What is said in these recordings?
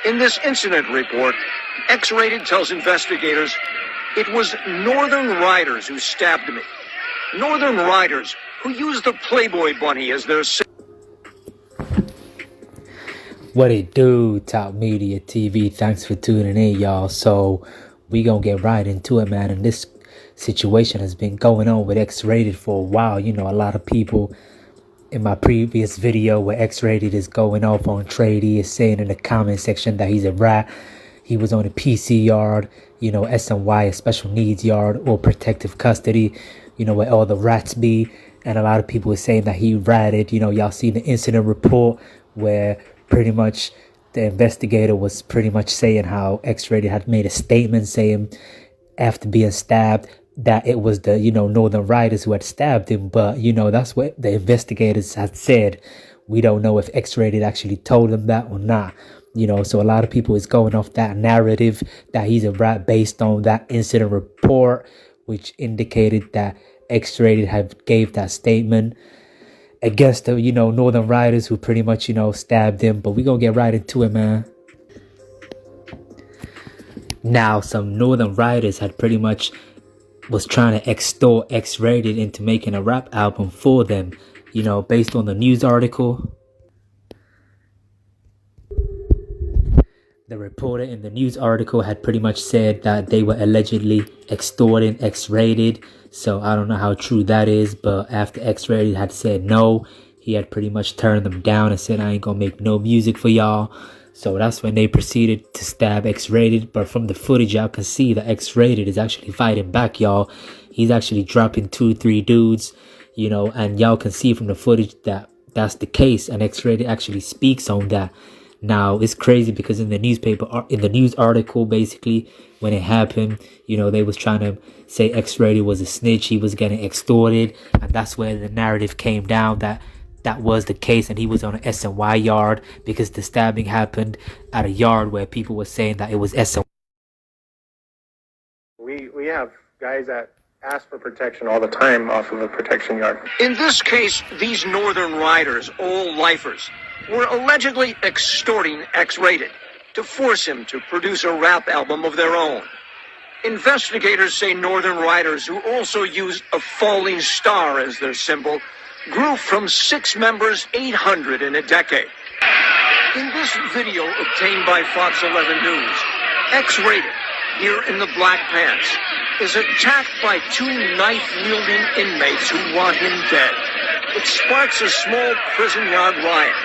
In this incident report, Xraided tells investigators it was Northern Riders who stabbed me. Northern Riders who used the Playboy Bunny as their What it do, Top Media TV? Thanks for tuning in, y'all. So we gonna get right into it, man. And this situation has been going on with Xraided for a while. You know, a lot of people in my previous video where Xraided is going off on Xraided is saying in the comment section that he's a rat. He was on a PC yard, you know, SNY, a special needs yard, or protective custody, you know, where all the rats be. And a lot of people are saying that he ratted. You know, y'all see the incident report where pretty much the investigator was pretty much saying how Xraided had made a statement saying after being stabbed that it was the, you know, Northern Riders who had stabbed him. But, you know, that's what the investigators had said. We don't know if Xraided actually told him that or not. You know, so a lot of people is going off that narrative that he's a rat based on that incident report, which indicated that Xraided had gave that statement against the, you know, Northern Riders who pretty much, you know, stabbed him. But we gonna get right into it, man. Now, some Northern Riders had pretty much was trying to extort Xraided into making a rap album for them, you know, based on the news article. The reporter in the news article had pretty much said that they were allegedly extorting Xraided. So I don't know how true that is, but after Xraided had said no, he had pretty much turned them down and said, I ain't gonna make no music for y'all. So that's when they proceeded to stab Xraided. But from the footage, y'all can see that Xraided is actually fighting back, y'all. He's actually dropping 2-3 dudes, you know, and y'all can see from the footage that that's the case. And Xraided actually speaks on that. Now, it's crazy because in the newspaper, in the news article, basically, when it happened, you know, they was trying to say Xraided was a snitch. He was getting extorted. And that's where the narrative came down that that was the case. And he was on an SNY yard because the stabbing happened at a yard where people were saying that it was SNY. We have guys that ask for protection all the time off of a protection yard. In this case, these Northern Riders, all lifers, were allegedly extorting Xraided to force him to produce a rap album of their own. Investigators say Northern Riders, who also used a falling star as their symbol, grew from 6 members 800 in a decade. In this video obtained by Fox 11 News, Xraided, here in the black pants, is attacked by 2 knife-wielding inmates who want him dead. It sparks a small prison yard riot.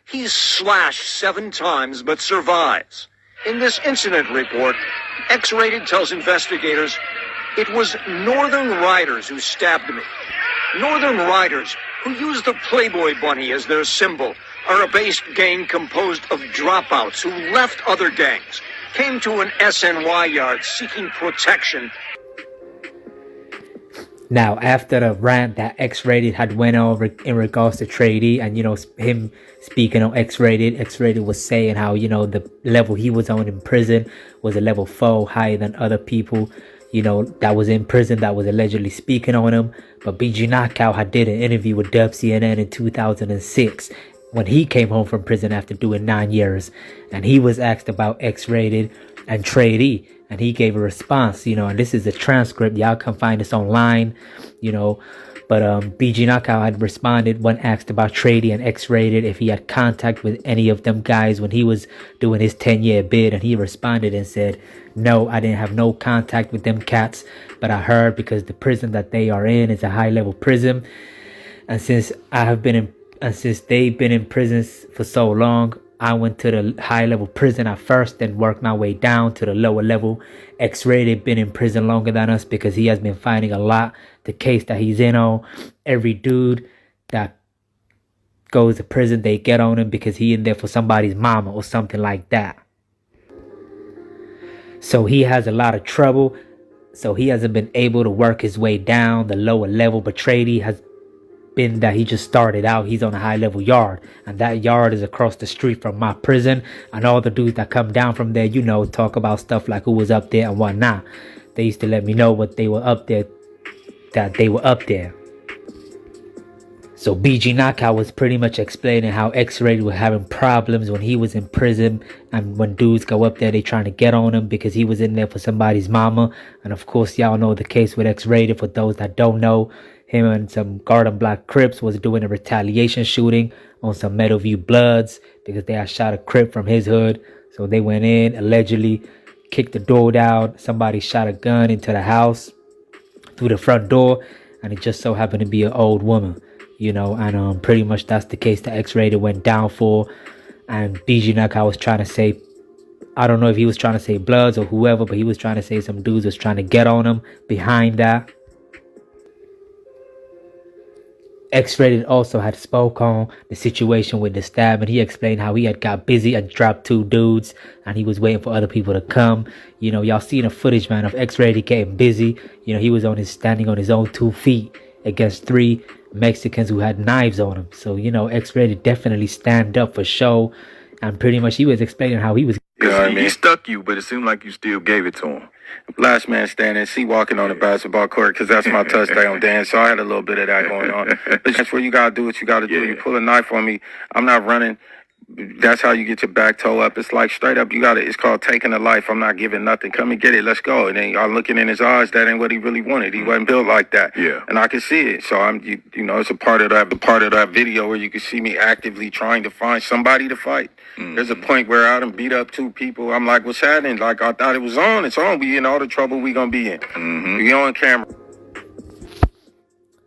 He's slashed 7 times but survives. In this incident report, Xraided tells investigators it was Northern Riders who stabbed me. Northern Riders, who use the Playboy Bunny as their symbol, are a based gang composed of dropouts who left other gangs, came to an SNY yard seeking protection. Now, after the rant that Xraided had went over in regards to Xraided and, you know, him speaking on Xraided was saying how, you know, the level he was on in prison was a level 4 higher than other people, you know, that was in prison that was allegedly speaking on him. But BG Knockout had did an interview with Dub CNN in 2006 when he came home from prison after doing 9 years. And he was asked about Xraided and Xraided. And he gave a response, you know, and this is a transcript. Y'all can find this online, you know. But BG Knockout had responded when asked about Xraided and Xraided if he had contact with any of them guys when he was doing his 10-year bid. And he responded and said, no, I didn't have no contact with them cats. But I heard because the prison that they are in is a high-level prison. And since they've been in prison for so long, I went to the high-level prison at first, then worked my way down to the lower level. Xraided been in prison longer than us because he has been fighting a lot. The case that he's in on, every dude that goes to prison, they get on him because he in there for somebody's mama or something like that. So he has a lot of trouble. So he hasn't been able to work his way down the lower level. But Xraided has been that he just started out. He's on a high level yard, and that yard is across the street from my prison. And all the dudes that come down from there, you know, talk about stuff like who was up there and whatnot. They used to let me know what they were up there, that they were up there. So BG Knockout was pretty much explaining how X-Rated was having problems when he was in prison, and when dudes go up there, they trying to get on him because he was in there for somebody's mama. And of course, y'all know the case with X-Rated. For those that don't know, him and some Garden Block Crips was doing a retaliation shooting on some Meadowview Bloods because they had shot a Crip from his hood. So they went in, allegedly kicked the door down. Somebody shot a gun into the house through the front door, and it just so happened to be an old woman. You know, and pretty much that's the case that X-Rated went down for. And BG Knockout was trying to say, I don't know if he was trying to say Bloods or whoever, but he was trying to say some dudes was trying to get on him behind that. X-Rated also had spoke on the situation with the stab, and he explained how he had got busy and dropped 2 dudes, and he was waiting for other people to come. You know, y'all seen the footage, man, of X-Rated getting busy. You know, he was standing on his own 2 feet against 3 Mexicans who had knives on him. So, you know, X-Rated definitely stand up for show. And pretty much he was explaining how he was. You know what I mean? He stuck you, but it seemed like you still gave it to him. Last man standing, see walking on the basketball court, because that's my touchdown dance. So I had a little bit of that going on. But that's where you got to do what you got to do. You pull a knife on me, I'm not running. That's how you get your back toe up. It's like straight up, it's called taking a life. I'm not giving nothing. Come and get it. Let's go. And then y'all looking in his eyes, that ain't what he really wanted. He wasn't built like that. Yeah. And I can see it. So it's a part of that video where you can see me actively trying to find somebody to fight. There's a point where I done beat up 2 people. I'm like, what's happening? Like, I thought it was on. It's on. We in all the trouble we gonna be in. We on camera.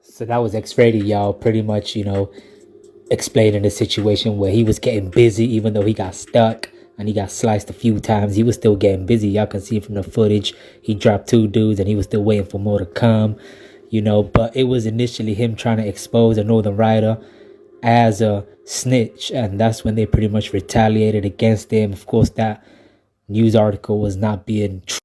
So that was X-Rated, y'all. Pretty much, you know, explaining the situation where he was getting busy, even though he got stuck and he got sliced a few times. He was still getting busy. Y'all can see from the footage, he dropped 2 dudes and he was still waiting for more to come, you know. But it was initially him trying to expose a Northern Rider as a snitch, and that's when they pretty much retaliated against him. Of course, that news article was not being true.